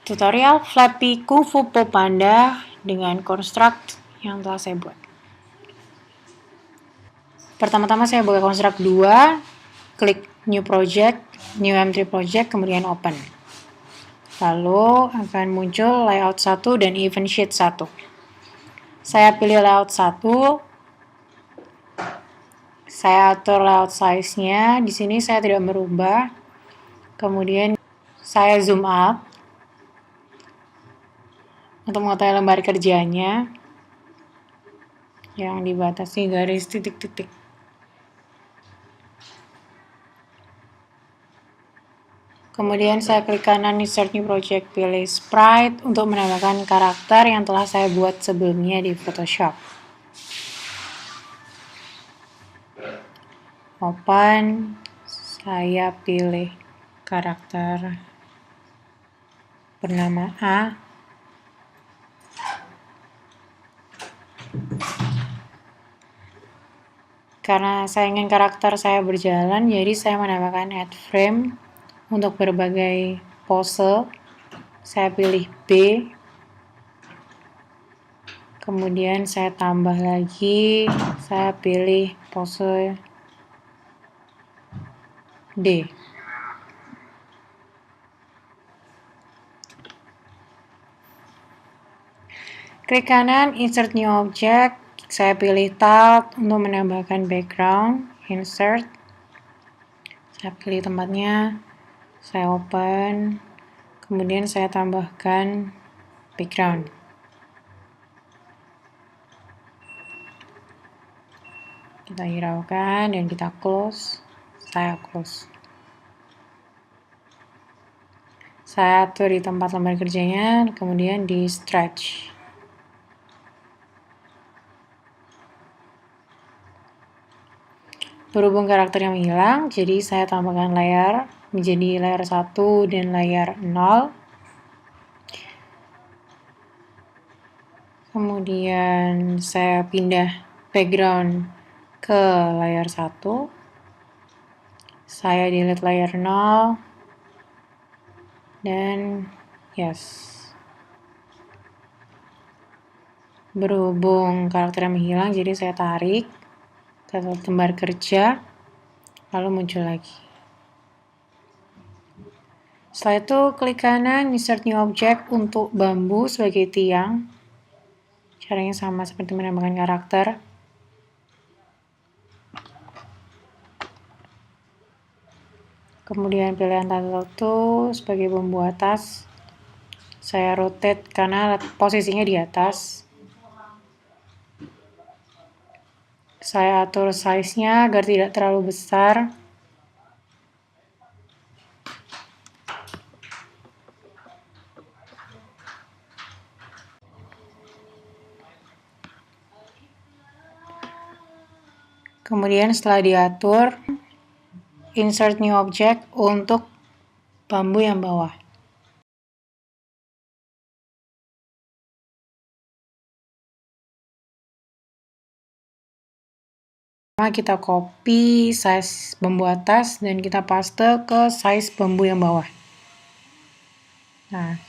Tutorial Flappy Kung Fu Panda dengan construct yang telah saya buat. Pertama-tama saya buka construct 2, klik new project, new M3 project, kemudian open. Lalu akan muncul layout 1 dan event sheet 1. Saya pilih layout 1. Saya atur layout size-nya. Di sini saya tidak merubah. Kemudian saya zoom out untuk mengetahui lembar kerjanya yang dibatasi garis titik-titik. Kemudian saya klik kanan insert new project, pilih sprite untuk menambahkan karakter yang telah saya buat sebelumnya di Photoshop. Open, saya pilih karakter bernama A. Karena saya ingin karakter saya berjalan, jadi saya menambahkan add frame untuk berbagai pose. Saya pilih B. Kemudian saya tambah lagi, saya pilih pose D. Klik kanan, insert new object. Saya pilih tiled untuk menambahkan background. Insert. Saya pilih tempatnya. Saya open. Kemudian saya tambahkan background. Kita hiraukan dan kita close. Saya close. Saya atur di tempat lembar kerjanya, kemudian di stretch. Berhubung karakter yang hilang, jadi saya tambahkan layer menjadi layer 1 dan layer 0. Kemudian saya pindah background ke layer 1. Saya delete layer 0. Dan yes. Berhubung karakter yang menghilang, jadi saya tarik ke lembar kerja, lalu muncul lagi. Setelah itu klik kanan insert new object untuk bambu sebagai tiang. Caranya sama seperti menambahkan karakter. Kemudian pilihan tato sebagai bambu atas. Saya rotate karena posisinya di atas. Saya atur size-nya agar tidak terlalu besar. Kemudian setelah diatur, insert new object untuk bambu yang bawah. Kita copy size bambu atas dan kita paste ke size bambu yang bawah. Nah,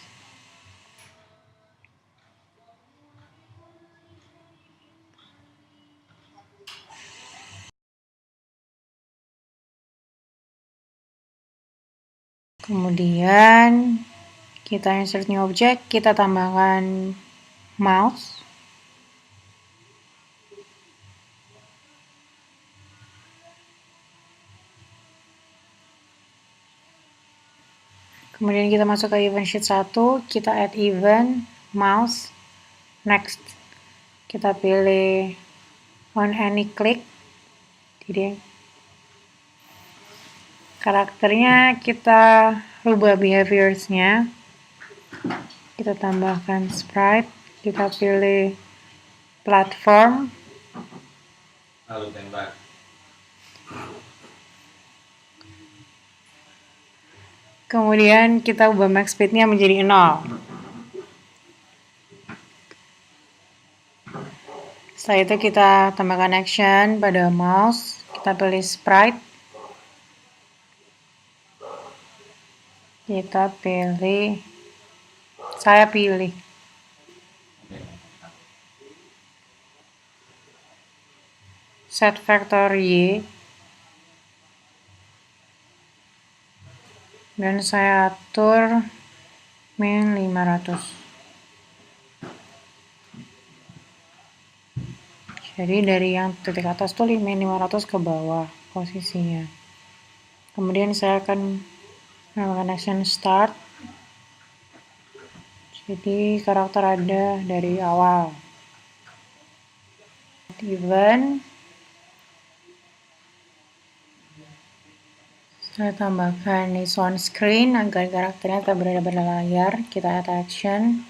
kemudian kita insert new object, kita tambahkan mouse. Kemudian kita masuk ke event sheet 1, kita add event, mouse, next. Kita pilih on any click. Jadi karakternya kita rubah behaviorsnya. Kita tambahkan sprite, kita pilih platform. Lalu tembak. Kemudian kita ubah max speed-nya menjadi 0. Setelah itu kita tambahkan action pada mouse. Kita pilih sprite. Kita pilih Saya pilih. Set vektor Y. Dan saya atur min 500. Jadi dari yang titik atas tuh min 500 ke bawah posisinya. Kemudian saya akan melakukan action start. Jadi karakter ada dari awal. Event. Saya tambahkan is on screen agar karakternya tetap berada pada layar. Kita add action.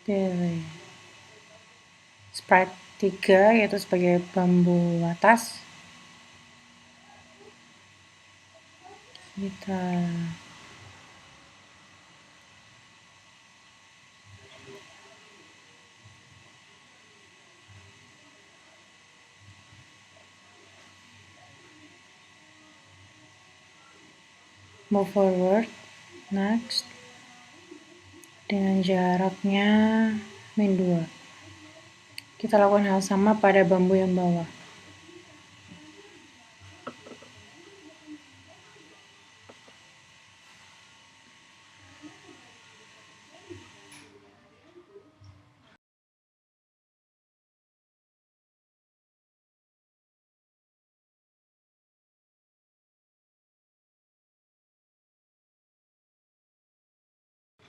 Pilih sprite 3 yaitu sebagai bambu atas. Kita move forward, next, dengan jaraknya min 2. Kita lakukan hal sama pada bambu yang bawah.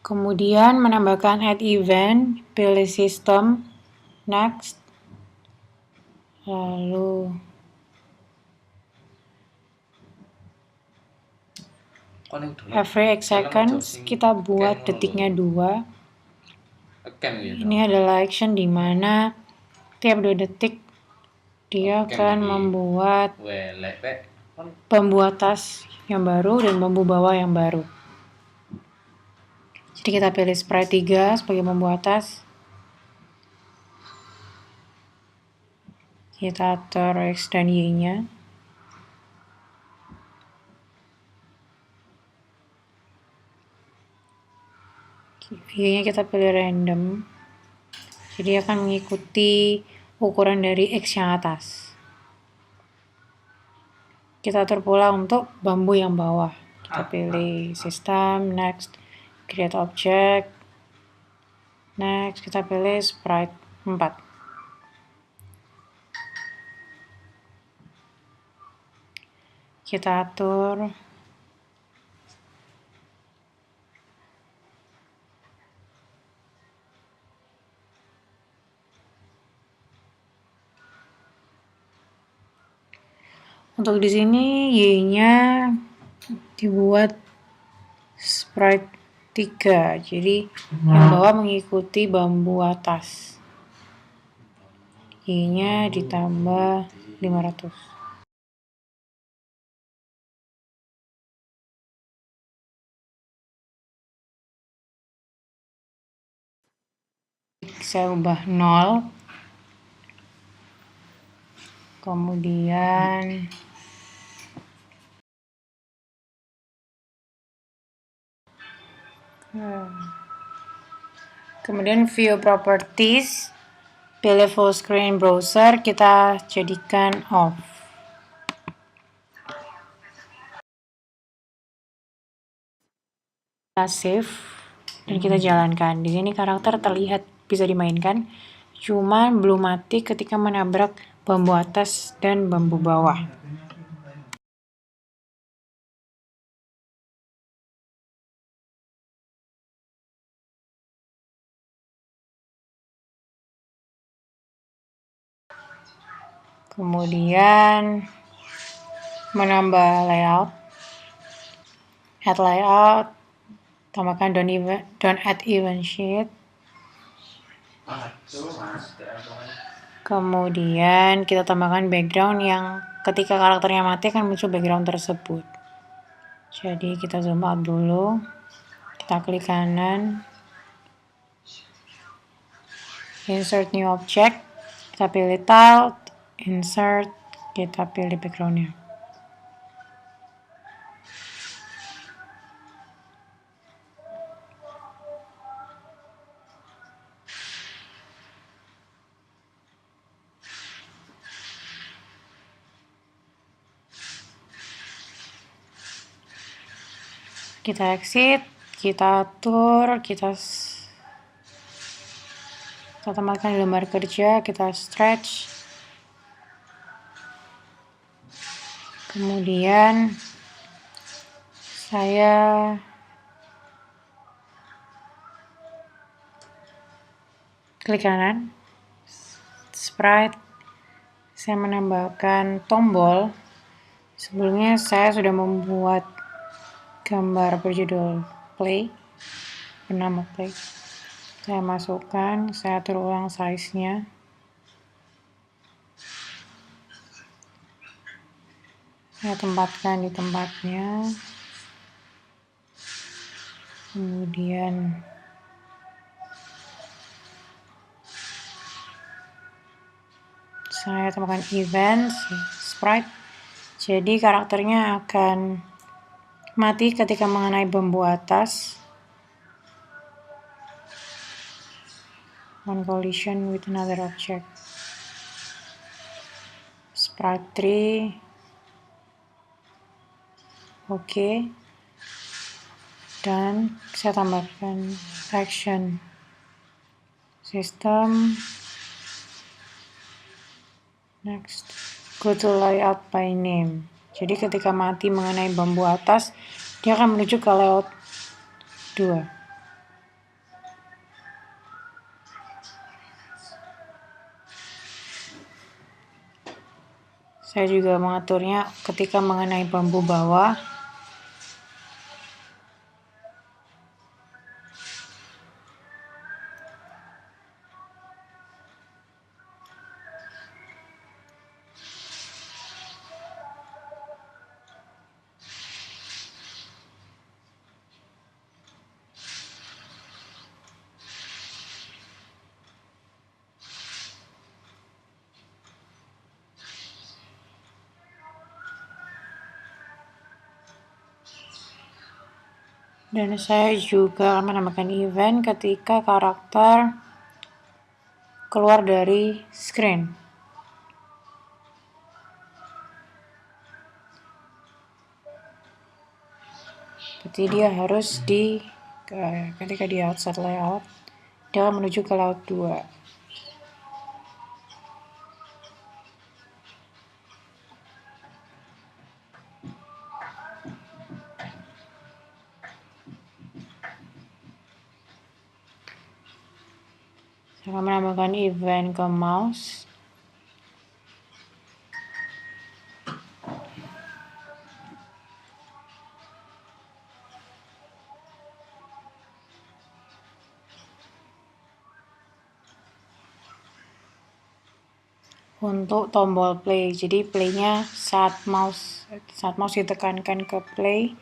Kemudian menambahkan add event, pilih system, next, lalu every X seconds kita buat detiknya 2. Ini adalah action di mana tiap 2 detik dia akan membuat bambu atas yang baru dan bambu bawah yang baru. Jadi kita pilih sprite 3 sebagai bambu atas. Kita atur X dan Y-nya. Y-nya kita pilih random. Jadi akan mengikuti ukuran dari X yang atas. Kita atur pula untuk bambu yang bawah. Kita pilih system, next, create object, next, kita pilih sprite 4. Kita atur untuk di sini Y-nya dibuat sprite 3. Jadi yang bawah mengikuti bambu atas. Y-nya ditambah 500. Saya ubah 0. Kemudian view properties, pilih full screen browser, kita jadikan off. Kita save dan kita jalankan. Di sini karakter terlihat bisa dimainkan, cuma belum mati ketika menabrak bambu atas dan bambu bawah. Kemudian menambah layout, add layout, tambahkan don't add event sheet. Kemudian kita tambahkan background yang ketika karakternya mati akan muncul background tersebut. Jadi kita zoom out dulu, kita klik kanan, insert new object, kita pilih tile, insert, kita pilih backgroundnya. Kita exit, kita atur, kita tempatkan di lembar kerja, kita stretch. Kemudian saya klik kanan, sprite, saya menambahkan tombol. Sebelumnya saya sudah membuat gambar berjudul play, bernama play. Saya masukkan, saya atur ulang size-nya. Saya tempatkan di tempatnya. Kemudian saya tambahkan event, sprite. Jadi karakternya akan mati ketika mengenai bambu atas. On collision with another object. Sprite 3. Oke. Dan saya tambahkan action system. Next, go to layout by name. Jadi ketika mati mengenai bambu atas, dia akan menuju ke layout 2. Saya juga mengaturnya ketika mengenai bambu bawah. Dan saya juga akan menambahkan event ketika karakter keluar dari screen. Berarti dia harus ketika di outside layout, dia akan menuju ke layout 2. Saya akan menambahkan event ke mouse. Untuk tombol play, jadi playnya saat mouse ditekankan ke play,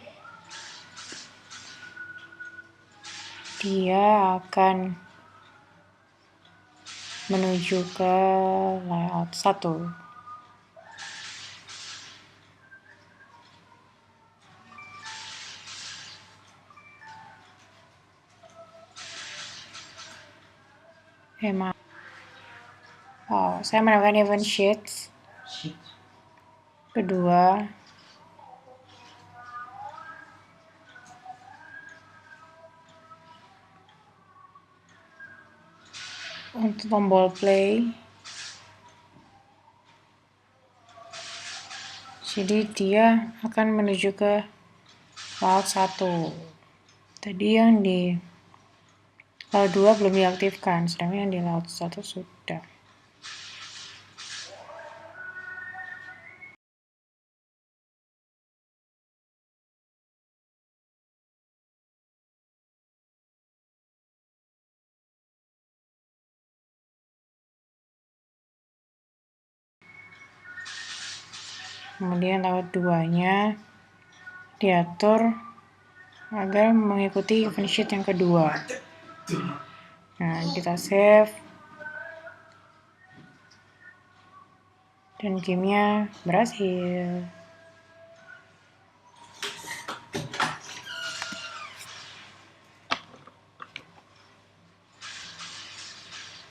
dia akan menuju ke layout 1. Saya menambahkan event sheets kedua. Untuk tombol play, jadi dia akan menuju ke layout 1. Tadi yang di layout 2 belum diaktifkan, sedangkan yang di layout 1 sudah. Kemudian layout 2-nya diatur agar mengikuti event sheet yang kedua. Nah, kita save. Dan gamenya berhasil.